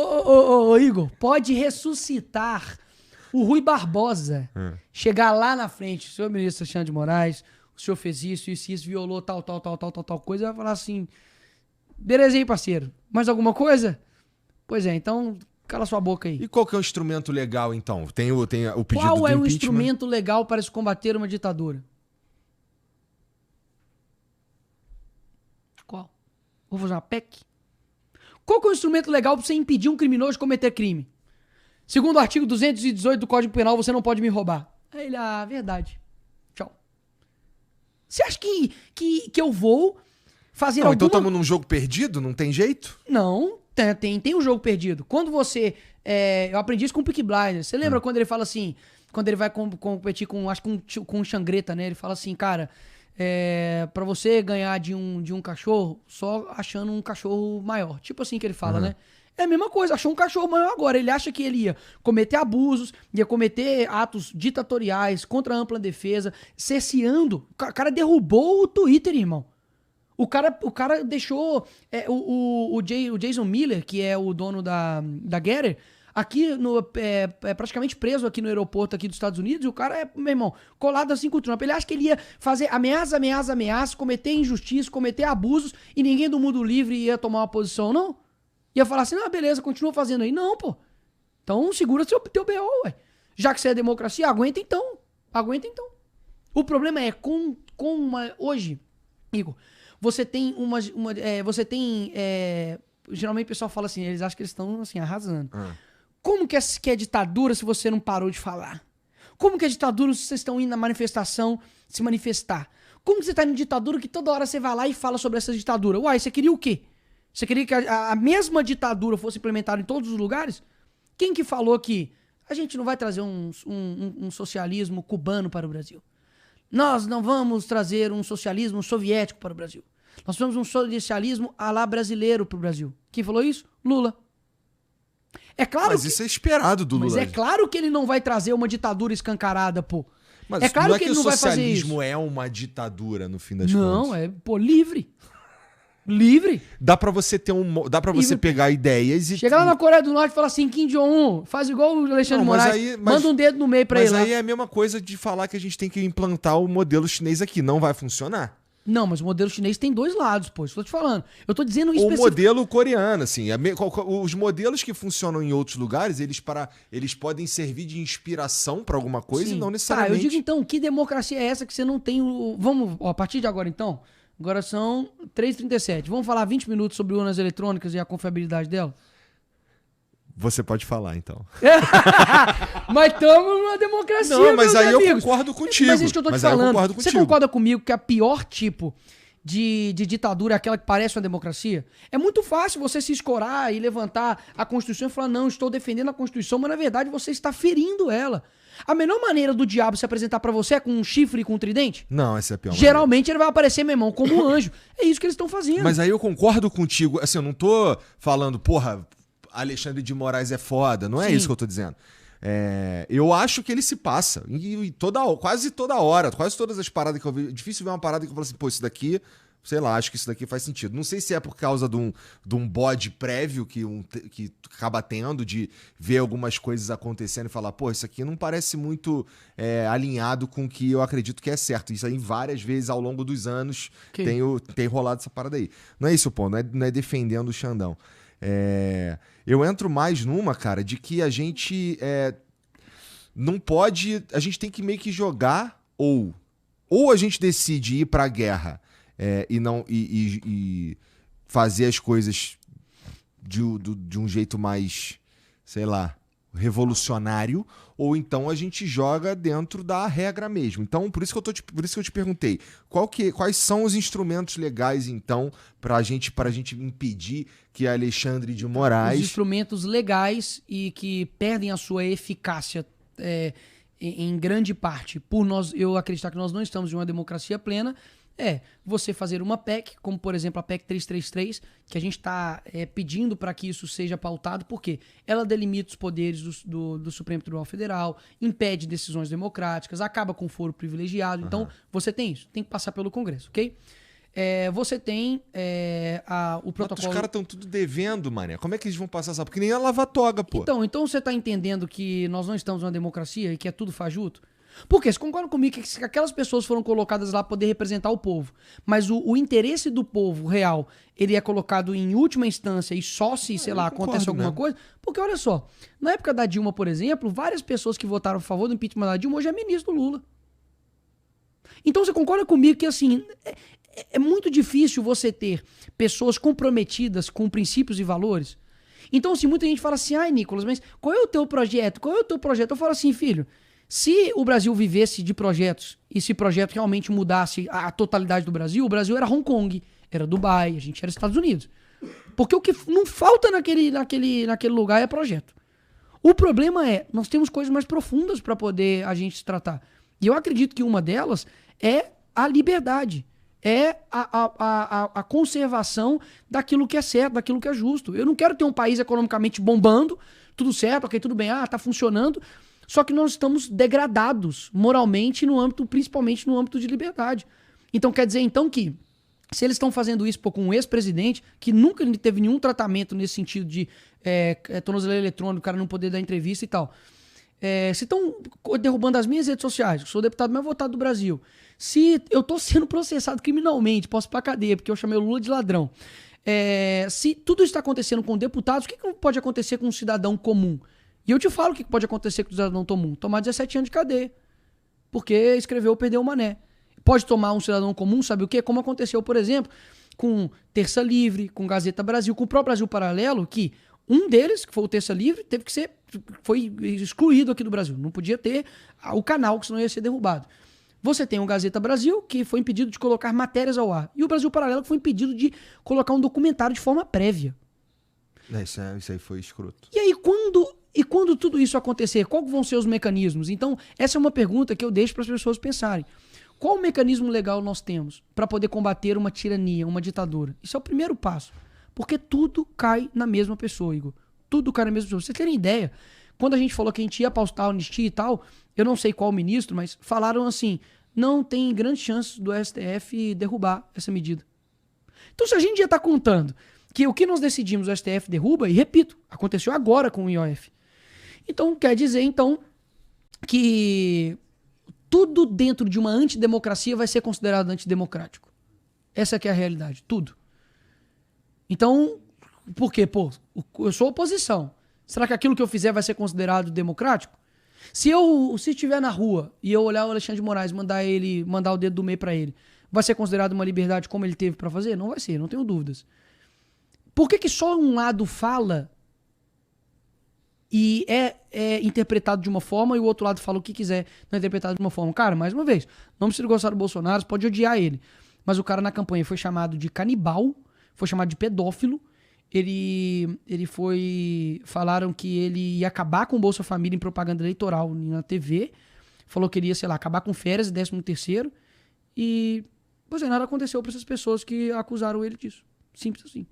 Ô, Igor, pode ressuscitar o Rui Barbosa. Chegar lá na frente, senhor ministro Alexandre de Moraes, o senhor fez isso, violou tal coisa, e vai falar assim, beleza aí, parceiro, mais alguma coisa? Pois é, então cala sua boca aí. E qual que é o instrumento legal, então? Tem o pedido do impeachment? Qual é o instrumento legal para se combater uma ditadura? Qual? Vou fazer uma PEC? Qual que é o instrumento legal para você impedir um criminoso de cometer crime? Segundo o artigo 218 do Código Penal, você não pode me roubar. Aí ele, verdade. Tchau. Você acha que eu vou fazer Então alguma... estamos num jogo perdido? Não tem jeito? Não, tem um jogo perdido. Quando você... eu aprendi isso com o Peaky Blinders. Você lembra quando ele fala assim... Quando ele vai competir com... Acho que com o Xangreta, né? Ele fala assim, cara... pra você ganhar de um cachorro, só achando um cachorro maior. Tipo assim que ele fala, né? É a mesma coisa, achou um cachorro maior agora. Ele acha que ele ia cometer abusos, ia cometer atos ditatoriais contra a ampla defesa, cerceando. O cara derrubou o Twitter, irmão. O cara deixou o Jason Miller, que é o dono da Getter, aqui praticamente preso aqui no aeroporto aqui dos Estados Unidos, e o cara meu irmão, colado assim com o Trump. Ele acha que ele ia fazer ameaça, cometer injustiça, cometer abusos, e ninguém do mundo livre ia tomar uma posição, não? Ia falar assim, beleza, continua fazendo aí. Não, pô. Então segura teu BO, ué. Já que você é democracia, aguenta então. O problema é hoje, Igor, você tem geralmente o pessoal fala assim, eles acham que eles estão assim, arrasando. Como que é ditadura se você não parou de falar? Como que é ditadura se vocês estão indo na manifestação se manifestar? Como que você tá em ditadura que toda hora você vai lá e fala sobre essa ditadura? Uai, você queria o quê? Você queria que a mesma ditadura fosse implementada em todos os lugares? Quem que falou que a gente não vai trazer um socialismo cubano para o Brasil? Nós não vamos trazer um socialismo soviético para o Brasil. Nós temos um socialismo à la brasileiro para o Brasil. Quem falou isso? Lula. É claro Mas isso é esperado do Lula. Mas é claro que ele não vai trazer uma ditadura escancarada, pô. Mas é claro não é que ele não vai fazer isso. O socialismo é uma ditadura, no fim das contas. Não, livre. Livre. Dá pra você ter você pegar ideias e... Chega lá na Coreia do Norte e fala assim, Kim Jong-un, faz igual o Alexandre Moraes, manda um dedo no meio pra ele lá. Mas aí é a mesma coisa de falar que a gente tem que implantar o modelo chinês aqui. Não vai funcionar. Não, mas o modelo chinês tem dois lados, pô. Isso que eu tô te falando. Eu tô dizendo O modelo coreano, assim. Os modelos que funcionam em outros lugares, eles podem servir de inspiração pra alguma coisa. Sim. E não necessariamente... eu digo então, que democracia é essa que você não tem Vamos, a partir de agora então... Agora são 3h37. Vamos falar 20 minutos sobre urnas eletrônicas e a confiabilidade dela? Você pode falar, então. Mas estamos numa democracia, não, mas aí amigos. Eu concordo contigo. Mas é isso que eu tô te falando. Você concorda comigo que a pior tipo de ditadura é aquela que parece uma democracia? É muito fácil você se escorar e levantar a Constituição e falar, não, estou defendendo a Constituição, mas na verdade você está ferindo ela. A melhor maneira do diabo se apresentar pra você é com um chifre e com um tridente? Não, essa é a pior Geralmente maneira. Ele vai aparecer, meu irmão, como um anjo. É isso que eles estão fazendo. Mas aí eu concordo contigo. Assim, eu não tô falando, porra, Alexandre de Moraes é foda. Não é isso que eu tô dizendo. Eu acho que ele se passa. Quase toda hora, quase todas as paradas que eu vi. É difícil ver uma parada que eu falo assim, pô, isso daqui... Sei lá, acho que isso daqui faz sentido. Não sei se é por causa de um bode prévio que acaba tendo, de ver algumas coisas acontecendo e falar, pô, isso aqui não parece muito alinhado com o que eu acredito que é certo. Isso aí várias vezes ao longo dos anos tem rolado essa parada aí. Não é isso, pô, não é defendendo o Xandão. Eu entro mais numa, cara, de que a gente não pode... A gente tem que meio que jogar ou a gente decide ir pra guerra e fazer as coisas de um jeito mais, sei lá, revolucionário, ou então a gente joga dentro da regra mesmo. Então, por isso que eu te perguntei, quais são os instrumentos legais, então, pra gente impedir que Alexandre de Moraes... Os instrumentos legais e que perdem a sua eficácia em grande parte por eu acreditar que nós não estamos em uma democracia plena, você fazer uma PEC, como por exemplo a PEC 333, que a gente está pedindo para que isso seja pautado, porque ela delimita os poderes do Supremo Tribunal Federal, impede decisões democráticas, acaba com o foro privilegiado. Então, você tem isso, tem que passar pelo Congresso, ok? Você tem o Mas protocolo... os caras estão tudo devendo, mané. Como é que eles vão passar essa... Porque nem a lava-toga, pô. Então você tá entendendo que nós não estamos numa democracia e que é tudo fajuto? Por quê? Você concorda comigo que aquelas pessoas foram colocadas lá para poder representar o povo, mas o interesse do povo real, ele é colocado em última instância e só se, sei lá, acontece alguma coisa? Porque olha só, na época da Dilma, por exemplo, várias pessoas que votaram a favor do impeachment da Dilma hoje é ministro do Lula. Então você concorda comigo que, assim, é muito difícil você ter pessoas comprometidas com princípios e valores? Então, assim, muita gente fala assim, ai, Nicolas, mas qual é o teu projeto? Qual é o teu projeto? Eu falo assim, filho, se o Brasil vivesse de projetos e se projeto realmente mudasse a totalidade do Brasil, o Brasil era Hong Kong, era Dubai, a gente era Estados Unidos. Porque o que não falta naquele lugar é projeto. O problema é, nós temos coisas mais profundas para poder a gente se tratar. E eu acredito que uma delas é a liberdade. É a conservação daquilo que é certo, daquilo que é justo. Eu não quero ter um país economicamente bombando, tudo certo, ok, tudo bem, tá funcionando, só que nós estamos degradados moralmente, principalmente no âmbito de liberdade. Então quer dizer então que se eles estão fazendo isso com um ex-presidente, que nunca teve nenhum tratamento nesse sentido de tornozeleira eletrônica, o cara não poder dar entrevista e tal. Se estão derrubando as minhas redes sociais, eu sou o deputado mais votado do Brasil, se eu estou sendo processado criminalmente, posso ir pra cadeia, porque eu chamei o Lula de ladrão. Se tudo isso está acontecendo com deputados, o que pode acontecer com um cidadão comum? E eu te falo o que pode acontecer com o cidadão comum. Tomar 17 anos de cadeia. Porque escreveu ou perdeu o mané. Pode tomar um cidadão comum, sabe o quê? Como aconteceu, por exemplo, com Terça Livre, com Gazeta Brasil, com o próprio Brasil Paralelo, que um deles, que foi o Terça Livre, foi excluído aqui do Brasil. Não podia ter o canal, que senão ia ser derrubado. Você tem o Gazeta Brasil, que foi impedido de colocar matérias ao ar. E o Brasil Paralelo, que foi impedido de colocar um documentário de forma prévia. Isso aí foi escroto. E aí, quando tudo isso acontecer, quais vão ser os mecanismos? Então, essa é uma pergunta que eu deixo para as pessoas pensarem. Qual mecanismo legal nós temos para poder combater uma tirania, uma ditadura? Isso é o primeiro passo. Porque tudo cai na mesma pessoa, Igor. Tudo cai na mesma pessoa. Pra vocês terem ideia, quando a gente falou que a gente ia pautar a anistia e tal, eu não sei qual ministro, mas falaram assim, não tem grande chance do STF derrubar essa medida. Então, se a gente já está contando que o que nós decidimos o STF derruba, e repito, aconteceu agora com o IOF. Então, quer dizer, então, que tudo dentro de uma antidemocracia vai ser considerado antidemocrático. Essa que é a realidade, tudo. Então, por quê? Pô, eu sou oposição. Será que aquilo que eu fizer vai ser considerado democrático? Se estiver na rua e eu olhar o Alexandre de Moraes, mandar o dedo do meio pra ele, vai ser considerado uma liberdade como ele teve pra fazer? Não vai ser, não tenho dúvidas. Por que só um lado fala e é interpretado de uma forma e o outro lado fala o que quiser, não é interpretado de uma forma? Cara, mais uma vez, não precisa gostar do Bolsonaro, você pode odiar ele. Mas o cara na campanha foi chamado de canibal, foi chamado de pedófilo, falaram que ele ia acabar com o Bolsa Família em propaganda eleitoral na TV, falou que ele ia, sei lá, acabar com férias e 13º, e, pois é, nada aconteceu para essas pessoas que acusaram ele disso. Simples assim.